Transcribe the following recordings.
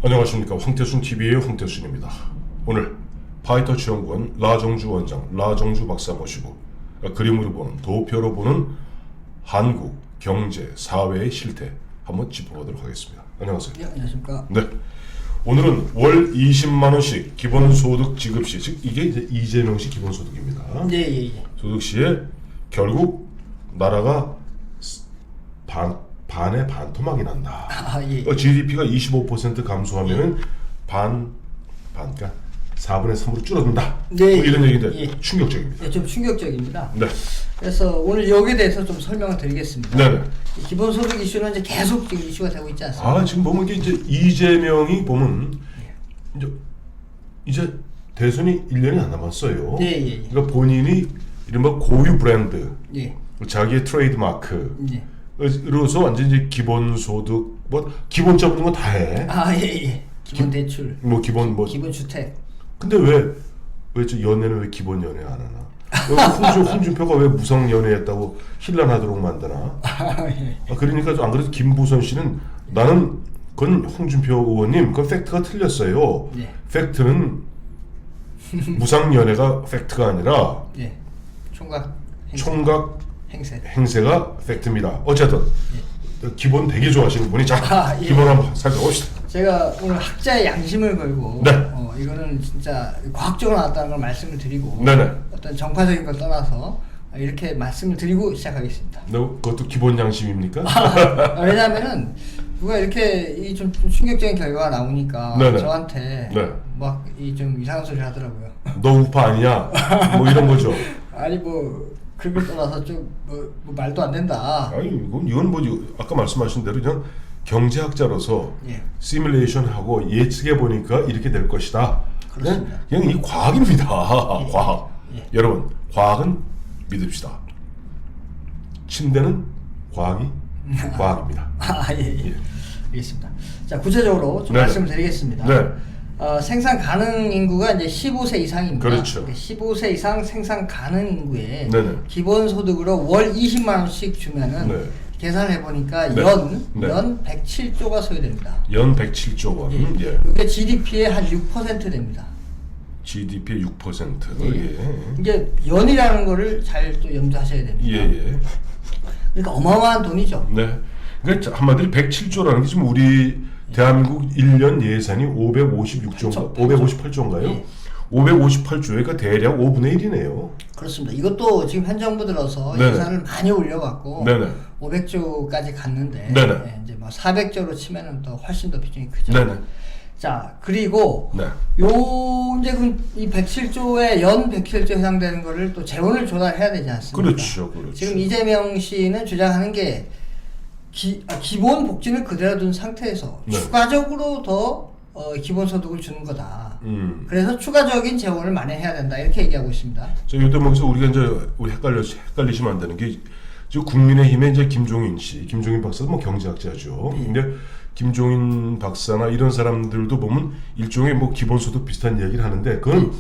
안녕하십니까. 황태순 TV의 황태순입니다. 오늘 파이터치 연구원 라정주 원장, 라정주 박사 모시고 그림으로 보는, 도표로 보는 한국 경제, 사회의 실태 한번 짚어보도록 하겠습니다. 안녕하세요. 네, 안녕하십니까. 네. 오늘은 월 20만 원씩 기본소득 지급시, 즉 이게 이제 이재명식 기본소득입니다. 예. 소득시에 결국 나라가 반의 반토막이 난다. GDP가 25% 감소하면은 그러니까 4분의 3으로 줄어든다. 네, 뭐 이런 얘기인데 예. 충격적입니다. 좀 충격적입니다. 네. 그래서 오늘 여기에 대해서 좀 설명을 드리겠습니다. 네네. 기본소득 이슈는 이제 계속 지금 이슈가 되고 있지 않습니까? 지금 보면 이제 이재명이 보면 이제 대선이 1년이 안 남았어요. 예. 그러니까 본인이 이른바 고유 브랜드, 예. 자기의 트레이드 마크. 예. 으로서 완전 이제 기본소득 뭐 기본 잡는 건 다 해. 예. 기본 대출. 뭐 기본 기본 주택. 근데 왜 저 연애는 왜 기본 연애 안 하나? 홍준표가 왜 무성 연애했다고 hil난하도록 만드나? 예. 그러니까 안 그래도 김부선 씨는 나는 그건 홍준표 의원님 그 팩트가 틀렸어요. 예. 팩트는 무상 연애가 팩트가 아니라 예. 총각 행세. 행세가 팩트입니다. 어쨌든 기본 되게 좋아하시는 분이 예. 기본 한번 살펴봅시다. 제가 오늘 학자의 양심을 걸고 네. 이거는 진짜 과학적으로 나왔다는 걸 말씀을 드리고 네네. 어떤 정파적인 걸 떠나서 이렇게 말씀을 드리고 시작하겠습니다. 그것도 기본 양심입니까? 왜냐하면은 누가 이렇게 이 좀 충격적인 결과가 나오니까 네네. 저한테 네. 막 이 좀 이상한 소리 하더라고요. 너 우파 아니냐? 뭐 이런 거죠. 아니 뭐 그걸 떠나서 좀 뭐 말도 안 된다. 아니 이건 뭐 아까 말씀하신 대로 그냥 경제학자로서 예. 시뮬레이션하고 예측해 보니까 이렇게 될 것이다. 그렇습니다. 그냥 이 과학입니다. 과학. 예. 여러분 과학은 믿읍시다. 침대는 과학입니다. 예. 알겠습니다. 자 구체적으로 좀 네네. 말씀을 드리겠습니다. 네. 생산 가능 인구가 이제 15세 이상입니다. 그렇죠. 15세 이상 생산 가능 인구에 네네. 기본 소득으로 월 20만 원씩 주면은 네. 계산을 해보니까 네. 연 107조가 소요됩니다. 연 107조 원. 예. 이게 GDP의 한 6% 됩니다. GDP의 6%. 예. 이게 연이라는 거를 잘 또 염두하셔야 됩니다. 예. 그러니까 어마어마한 돈이죠. 네. 그러니까 한마디로 107조라는 게 지금 우리 대한민국 1년 예산이 556조인가? 558조인가요? 예. 558조가 대략 5분의 1이네요. 그렇습니다. 이것도 지금 현 정부 들어서 네네. 예산을 많이 올려갖고 네네. 500조까지 갔는데 네네. 이제 뭐 400조로 치면은 또 훨씬 더 비중이 크죠. 네네. 자 그리고 네. 이제 이 107조에 연 107조 해당되는 거를 또 재원을 조달해야 되지 않습니까? 그렇죠. 지금 이재명 씨는 주장하는 게 기본 복지를 그대로 둔 상태에서 네. 추가적으로 더 기본소득을 주는 거다. 그래서 추가적인 재원을 마련해야 된다 이렇게 얘기하고 있습니다. 자, 이 대목에서 우리가 이제 헷갈리시면 안 되는 게 지금 국민의힘의 이제 김종인 박사도 뭐 경제학자죠. 근데 김종인 박사나 이런 사람들도 보면 일종의 뭐 기본소득 비슷한 이야기를 하는데 그건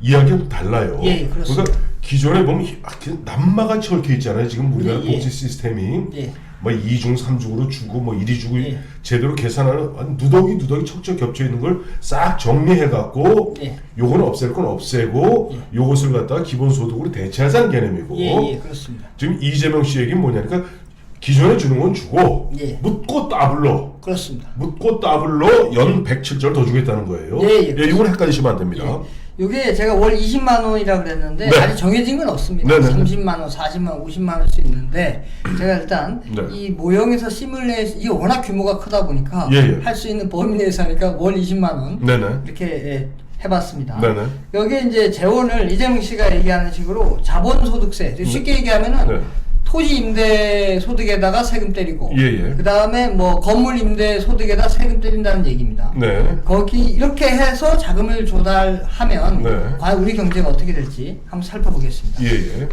이야기가 좀 달라요. 예, 그렇습니다. 그러니까 기존에 보면 그냥 남마같이 얽혀 있잖아요. 지금 우리나라 예, 예. 복지 시스템이 예. 뭐 2중 3중으로 주고 뭐 1이 주고 예. 제대로 계산하는 누더기 척척 겹쳐 있는 걸 싹 정리해 갖고 예. 요건 없앨 건 없애고 요것을 갖다가 기본소득으로 대체하자는 개념이고 예, 그렇습니다. 지금 이재명 씨 얘기는 뭐냐니까 기존에 주는 건 주고 예. 묻고 따블로 그렇습니다. 연 107조를 더 주겠다는 거예요. 예. 이건 헷갈리시면 안 됩니다. 이게 제가 월 20만 원이라고 그랬는데 네. 아직 정해진 건 없습니다. 네네네. 30만 원, 40만 원, 50만 원일 수 있는데 제가 일단 네. 이 모형에서 시뮬레이션 이게 워낙 규모가 크다 보니까 예. 할 수 있는 범위 내에서 하니까 월 20만 원 네네. 이렇게 해봤습니다. 네네. 여기에 이제 재원을 이재명 씨가 얘기하는 식으로 자본소득세 쉽게 얘기하면은 네. 토지 임대 소득에다가 세금 때리고 예. 그 다음에 뭐 건물 임대 소득에다 세금 때린다는 얘기입니다. 네. 거기 이렇게 해서 자금을 조달하면 네. 과연 우리 경제가 어떻게 될지 한번 살펴보겠습니다. 예.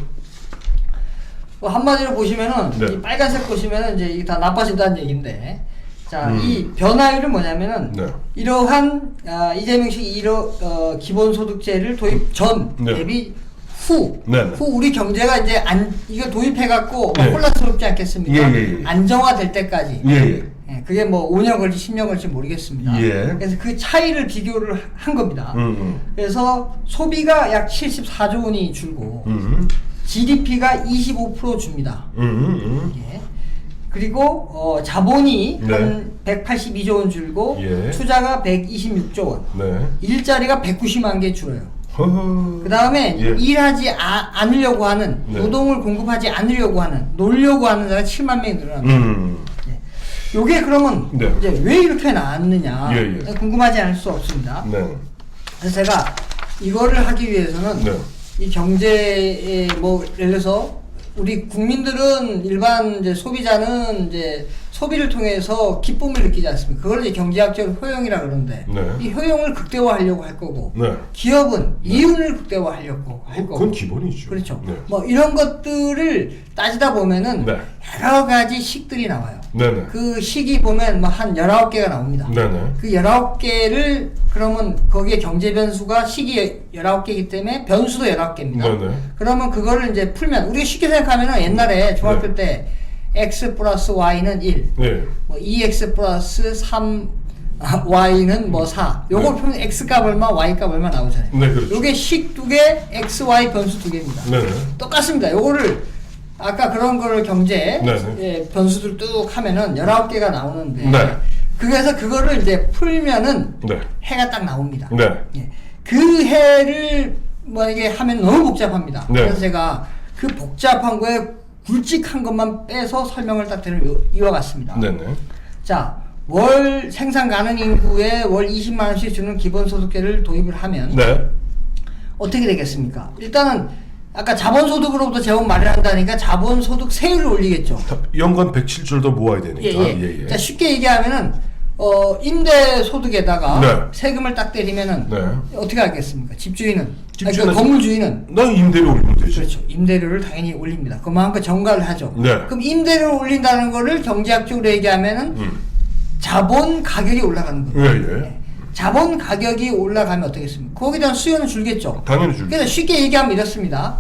한마디로 보시면은 네. 이 빨간색 보시면은 이제 이게 다 나빠진다는 얘기인데 자, 이 변화율은 뭐냐면은 네. 이러한 이재명식 기본소득제를 도입 전 네. 대비 후 네네. 우리 경제가 이제 이거 도입해갖고 네. 혼란스럽지 않겠습니까? 예. 안정화될 때까지. 예. 그게 뭐 5년 걸지 10년 걸지 모르겠습니다. 예. 그래서 그 차이를 비교를 한 겁니다. 그래서 소비가 약 74조 원이 줄고 GDP가 25% 줍니다. 예. 그리고 자본이 네. 한 182조 원 줄고 예. 투자가 126조 원. 네. 일자리가 190만 개 줄어요. 허허. 그 다음에 예. 일하지 않으려고 하는 네. 노동을 공급하지 않으려고 하는 놀려고 하는 자가 7만 명이 늘어납니다. 요게 그러면 네. 이제 왜 이렇게 나왔느냐 예, 예. 궁금하지 않을 수 없습니다. 네. 그래서 제가 이거를 하기 위해서는 네. 이 경제에 뭐 예를 들어서 우리 국민들은 일반 이제 소비자는 이제 소비를 통해서 기쁨을 느끼지 않습니까? 그걸 이제 경제학적으로 효용이라 그러는데 네. 이 효용을 극대화하려고 할 거고 네. 기업은 이윤을 극대화하려고 할 거고 그건 기본이죠. 그렇죠. 네. 뭐 이런 것들을 따지다 보면은 네. 여러 가지 식들이 나와요. 네네. 그 식이 보면 뭐 한 19개가 나옵니다. 네네. 그 19개를 그러면 거기에 경제 변수가 식이 19개이기 때문에 변수도 19개입니다. 네네. 그러면 그거를 이제 풀면 우리가 쉽게 생각하면은 옛날에 중학교 네. 때 x 플러스 y는 1, 네. 뭐 2x 플러스 3 y는 뭐 4. 요걸 네. 풀면 x 값 얼마, y 값 얼마 나오잖아요. 네, 그렇죠. 요게 식 2개, x, y 변수 2개입니다. 네네. 똑같습니다. 요거를 아까 그런 거를 경제 네네. 예, 변수들 뚝 하면은 19개가 나오는데 네. 그래서 그거를 이제 풀면은 네. 해가 딱 나옵니다. 네. 예. 그 해를 만약에 하면 너무 복잡합니다. 네. 그래서 제가 그 복잡한 거에 굵직한 것만 빼서 설명을 딱 이어갔습니다. 네네. 자, 월 생산 가능 인구에 월 20만 원씩 주는 기본소득제를 도입을 하면 네. 어떻게 되겠습니까? 일단은 아까 자본소득으로부터 제법 마련한다니까 자본소득 세율을 올리겠죠. 연간 107조를 더 모아야 되니까. 예. 자, 쉽게 얘기하면은 임대소득에다가 네. 세금을 딱 때리면은 네. 어떻게 하겠습니까? 집주인은 집주인은 아니, 그 건물주인은 나 임대료 올리면 되지. 그렇죠. 임대료를 당연히 올립니다. 그만큼 정가를 하죠. 네. 그럼 임대료를 올린다는 거를 경제학적으로 얘기하면은 자본 가격이 올라가는 거예요. 예. 자본 가격이 올라가면 어떻겠습니까? 거기에 대한 수요는 줄겠죠. 당연히 줄죠. 그래서 쉽게 얘기하면 이렇습니다.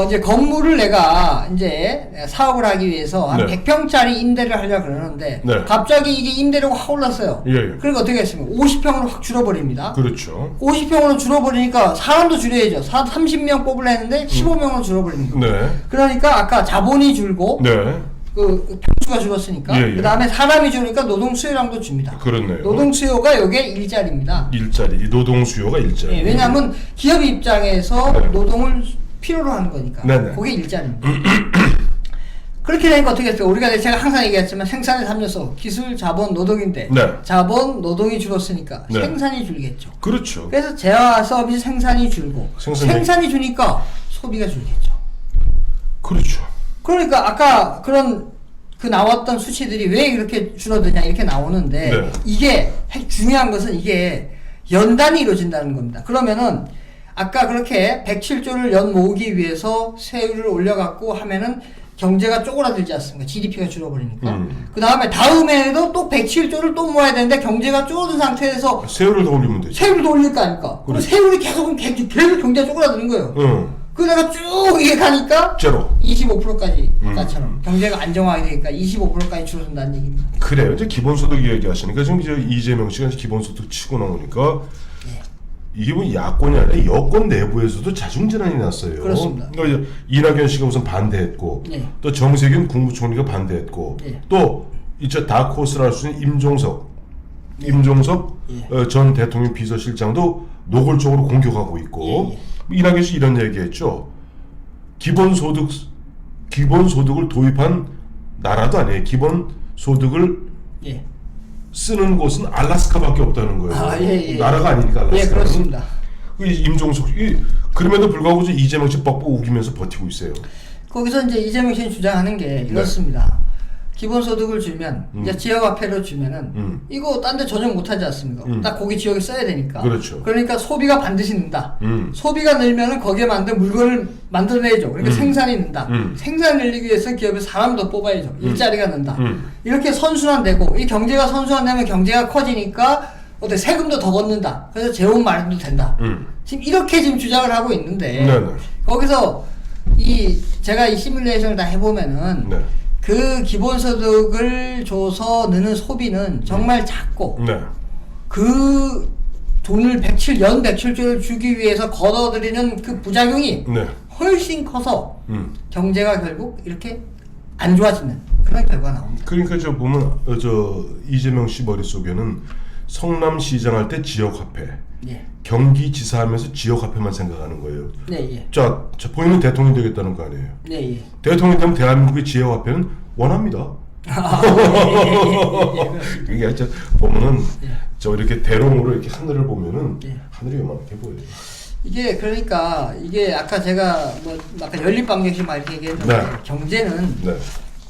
이제 건물을 내가 이제 사업을 하기 위해서 한 네. 100평짜리 임대를 하려고 그러는데 네. 갑자기 이게 임대료가 확 올랐어요. 예. 그러니까 어떻게 했습니까? 50평으로 확 줄어버립니다. 그렇죠. 50평으로 줄어버리니까 사람도 줄여야죠. 30명 뽑으려 했는데 15명으로 줄어버립니다. 네. 그러니까 아까 자본이 줄고 네. 그 평수가 줄었으니까 예, 예. 그 다음에 사람이 줄으니까 노동 수요량도 줍니다. 그렇네요. 노동 수요가 요게 일자리입니다. 일자리, 노동 수요가 일자리. 예, 왜냐하면 기업 입장에서 네. 노동을 필요로 하는 거니까. 네네. 그게 일자리입니다. 그렇게 되니까 어떻게 했어요? 우리가 제가 항상 얘기했지만 생산의 3요소 기술, 자본, 노동인데 네. 자본, 노동이 줄었으니까 네. 생산이 줄겠죠. 그렇죠. 그래서 재화 서비스 생산이 줄고 생산이 주니까 소비가 줄겠죠. 그렇죠. 그러니까 아까 그런 그 나왔던 수치들이 왜 이렇게 줄어드냐 이렇게 나오는데 네. 이게 중요한 것은 이게 연단이 이루어진다는 겁니다. 그러면은 아까 그렇게 107조를 연 모으기 위해서 세율을 올려갖고 하면은 경제가 쪼그라들지 않습니까? GDP가 줄어버리니까. 그 다음에 다음 해에도 또 107조를 또 모아야 되는데 경제가 줄어든 상태에서 세율을 더 올리면 되죠. 세율을 더 올릴 거 아닙니까? 그럼 세율이 계속 경제가 쪼그라드는 거예요. 응. 그러다가 쭉 이게 가니까 제로. 25%까지 아까처럼 경제가 안정화가 되니까 25%까지 줄어든다는 얘기입니다. 그래요. 이제 기본소득 얘기하시니까 지금 이제 이재명 씨가 이제 기본소득 치고 나오니까 이게 뭐 야권이 아니라 여권 내부에서도 자중질환이 났어요. 그렇습니다. 그러니까 이제 이낙연 씨가 우선 반대했고 네. 또 정세균 국무총리가 반대했고 네. 또 이제 다크호스를 할 수 있는 임종석 예. 전 대통령 비서실장도 노골적으로 공격하고 있고 이낙연 씨 이런 얘기했죠. 기본소득을 도입한 나라도 아니에요. 기본소득을 예. 쓰는 곳은 알라스카밖에 없다는 거예요. 예. 나라가 아니니까 알라스카. 예, 그렇습니다. 임종석이 그럼에도 불구하고 이재명 씨 뻑뻑 우기면서 버티고 있어요. 거기서 이제 이재명 씨는 주장하는 게 이렇습니다. 기본소득을 주면 이제 지역화폐로 주면은 이거 딴 데 전용 못하지 않습니까? 딱 거기 지역에 써야 되니까. 그렇죠. 그러니까 소비가 반드시 는다. 소비가 늘면은 거기에 만든 물건을 만들어내야죠. 그러니까 생산이 는다. 생산을 늘리기 위해서는 기업에 사람을 더 뽑아야죠. 일자리가 는다. 이렇게 선순환되고 이 경제가 선순환되면 경제가 커지니까 어때 세금도 더 걷는다. 그래서 재원 마련도 된다. 지금 이렇게 지금 주장을 하고 있는데 네네. 거기서 제가 이 시뮬레이션을 다 해보면은. 네. 그 기본소득을 줘서 느는 소비는 정말 작고 네. 그 돈을 연 107조를 주기 위해서 걷어들이는 그 부작용이 네. 훨씬 커서 경제가 결국 이렇게 안 좋아지는 그런 결과가 나옵니다. 그러니까 저 보면 저 이재명 씨 머릿속에는 성남시장 할 때 지역화폐, 예. 경기지사 하면서 지역화폐만 생각하는 거예요. 네, 예. 자, 본인은 대통령이 되겠다는 거 아니에요. 네, 예. 대통령이 되면 대한민국의 지역화폐는 원합니다. 이게 저 보면은 저 이렇게 대롱으로 이렇게 하늘을 보면은 하늘이 요만하게 보여요. 이게 그러니까 이게 아까 제가 뭐 아까 연립방정식 막 이렇게 얘기했는데 네. 경제는 네.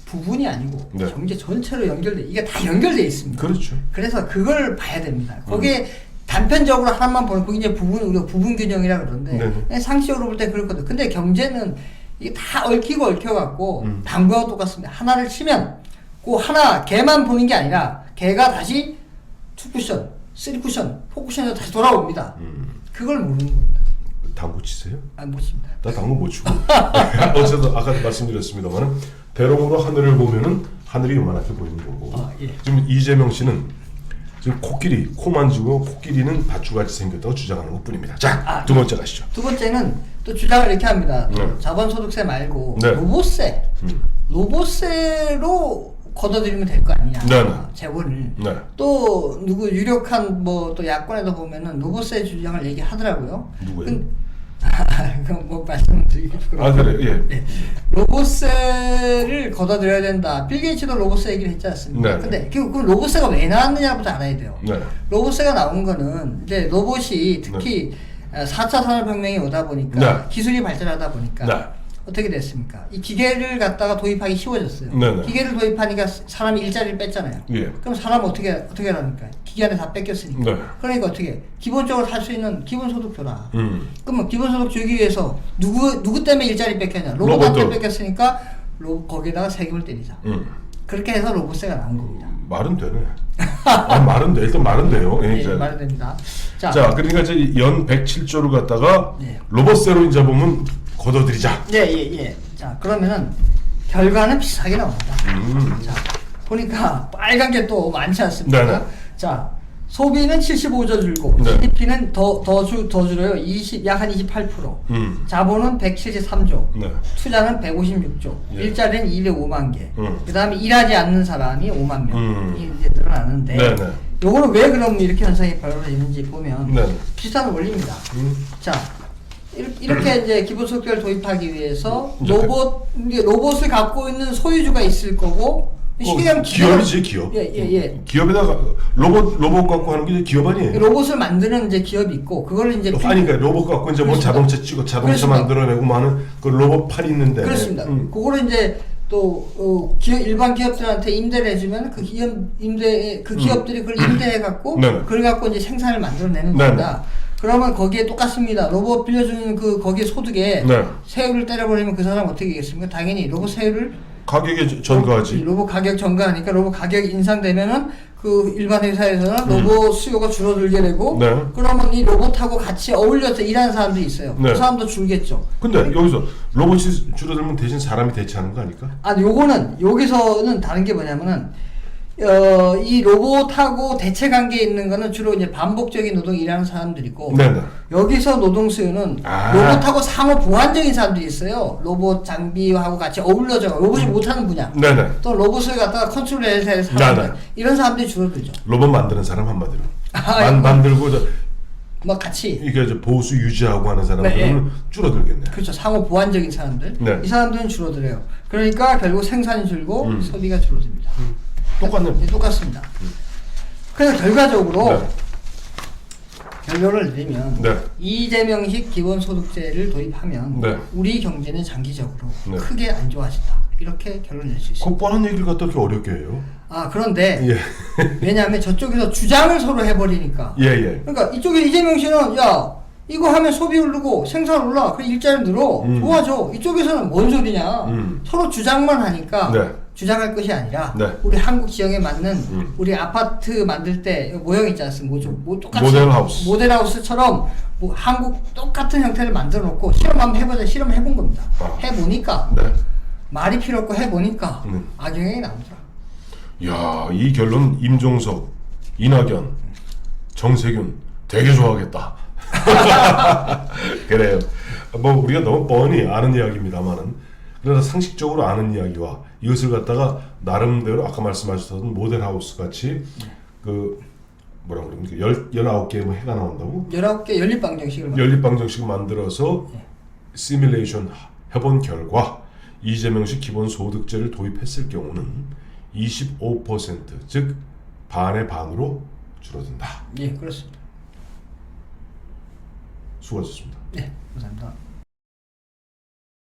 부분이 아니고 네. 경제 전체로 연결돼 이게 다 연결돼 있습니다. 그렇죠. 그래서 그걸 봐야 됩니다. 거기에 단편적으로 하나만 보는 그게 이제 우리가 부분 균형이라 그러는데 네네. 상식적으로 볼 때 그렇거든. 근데 경제는 이게 다 얽히고 얽혀갖고 당구하고 똑같습니다. 하나를 치면 그 하나 개만 보는 게 아니라 개가 다시 2쿠션, 3쿠션, 4쿠션에서 다시 돌아옵니다. 그걸 모르는 겁니다. 당구 치세요? 안 보십니다. 나 당구 못 치고. 어쨌든 아까 말씀드렸습니다만은 대롱으로 하늘을 보면은 하늘이 요만하게 보이는 거고. 아, 예. 지금 이재명 씨는 지금 코 만지고 코끼리는 밧줄같이 생겼다고 주장하는 것뿐입니다. 자, 두 번째 가시죠. 두 번째는 또 주장을 이렇게 합니다. 네. 자본소득세 말고 네. 로봇세, 로봇세로 걷어들이면 될 거 아니냐. 네, 네. 재원을. 네. 또 누구 유력한 뭐 또 야권에도 보면은 로봇세 주장을 얘기하더라고요. 누구예요? 그건 뭐 말씀드리기 아 그래, 예. 네. 로봇세를 걷어들여야 된다. 빌 게이츠도 로봇세 얘기를 했지 않습니까? 네. 근데 그 로봇세가 왜 나왔느냐부터 알아야 돼요. 네. 로봇세가 나온 거는 이제 로봇이 특히 4차 산업혁명이 오다 보니까 네. 기술이 발전하다 보니까 네. 어떻게 됐습니까? 이 기계를 갖다가 도입하기 쉬워졌어요. 네, 네. 기계를 도입하니까 사람이 일자리를 뺐잖아요. 예. 그럼 사람 어떻게 하랍니까? 기계 안에 다 뺏겼으니까. 네. 그러니까 어떻게 기본적으로 살 수 있는 기본소득 줘라. 그러면 기본소득 주기 위해서 누구 때문에 일자리 뺏겼냐? 로봇한테 로봇도. 뺏겼으니까 거기에다가 세금을 때리자. 그렇게 해서 로봇세가 나온 겁니다. 말은 되네. 말은 돼. 일단 말은 돼요. 예, 네, 이제. 말은 됩니다. 자, 그러니까 이제 연 107조를 갖다가 네. 로봇세로 이제 보면 걷어들이자. 예. 자, 그러면은 결과는 비슷하게 나옵니다. 자, 보니까 빨간 게 또 많지 않습니까? 네네. 자, 소비는 75조 줄고 네. GDP는 더 줄어요. 약 한 28%. 자본은 173조. 네. 투자는 156조. 예. 일자리는 205만 개. 그다음에 일하지 않는 사람이 5만 명이 이제 늘어나는데 네네. 요거는 왜 그럼 이렇게 현상이 벌어지는지 보면 네네. 비슷한 원리입니다. 자, 이렇게 이제 기본소득세를 도입하기 위해서 이제 로봇을 갖고 있는 소유주가 있을 거고 쉽게 얘기하면 기업이지, 기업. 예. 기업에다가 로봇 갖고 하는 게 이제 기업 아니에요? 로봇을 만드는 이제 기업이 있고 그걸 이제 아니 그러니까 로봇 갖고 이제 뭐 그렇습니다. 자동차 그렇습니다. 만들어내고 많은 그 로봇 팔 있는데. 그렇습니다. 그거를 이제 또 일반 기업들한테 임대를 해주면 그 기업들이 그걸 임대해 갖고 네네. 그걸 갖고 이제 생산을 만들어내는 네네. 겁니다. 그러면 거기에 똑같습니다. 로봇 빌려주는 거기에 소득에 네. 세율을 때려버리면 그 사람 어떻게 하겠습니까? 당연히 로봇 세율을 가격에 전가하지. 로봇 가격 전가하니까 로봇 가격이 인상되면은 그 일반 회사에서는 로봇 수요가 줄어들게 되고 네. 그러면 이 로봇하고 같이 어울려서 일하는 사람들이 있어요. 네. 그 사람도 줄겠죠. 근데 여기서 로봇이 줄어들면 대신 사람이 대체하는 거 아닐까? 여기서는 다른 게 뭐냐면은 이 로봇하고 대체 관계에 있는 거는 주로 이제 반복적인 노동 일하는 사람들이고 네네. 여기서 노동 수요는 로봇하고 상호 보완적인 사람들이 있어요. 로봇 장비하고 같이 어울려져 로봇이 못하는 분야. 네네. 또 로봇을 갖다가 컨트롤해서 사람들 이런 사람들이 줄어들죠. 로봇 만드는 사람 한마디로. 아, 만들고 막 같이 이게 이제 보수 유지하고 하는 사람들은 네. 줄어들겠네. 그렇죠. 상호 보완적인 사람들. 네. 이 사람들은 줄어들어요. 그러니까 결국 생산이 줄고 소비가 줄어듭니다. 똑같네. 네, 똑같습니다. 그래서 결과적으로 네. 결론을 내리면 네. 이재명식 기본소득세를 도입하면 네. 우리 경제는 장기적으로 네. 크게 안 좋아진다. 이렇게 결론을 낼 수 있습니다. 그 뻔한 얘기를 갖다 이렇게 어렵게 해요. 그런데 예. 왜냐하면 저쪽에서 주장을 서로 해버리니까. 예. 그러니까 이쪽에 이재명 씨는 야 이거 하면 소비 오르고 생산 올라 그래 일자리 늘어 좋아져. 이쪽에서는 뭔 소리냐. 서로 주장만 하니까 네. 주장할 것이 아니라 네. 우리 한국 지형에 맞는 우리 아파트 만들 때 모형 있지 않습니까? 똑같이 모델하우스처럼 한국 똑같은 형태를 만들어 놓고 실험 한번 해보자. 실험 해본 겁니다. 해보니까 네. 말이 필요 없고 해보니까 악영향이 나오더라. 야, 이 결론 임종석, 이낙연, 정세균 되게 좋아하겠다. 그래요. 뭐 우리가 너무 뻔히 아는 이야기입니다만은 그러나 상식적으로 아는 이야기와 이것을 갖다가 나름대로 아까 말씀하셨던 모델하우스 같이 그 뭐라 그럽니까? 19개의 뭐 해가 나온다고? 19개 연립방정식을 연립방정식을 만들어서 시뮬레이션 해본 결과 이재명식 기본소득제를 도입했을 경우는 25%, 즉 반의 반으로 줄어든다. 예, 그렇습니다. 수고하셨습니다. 네, 감사합니다.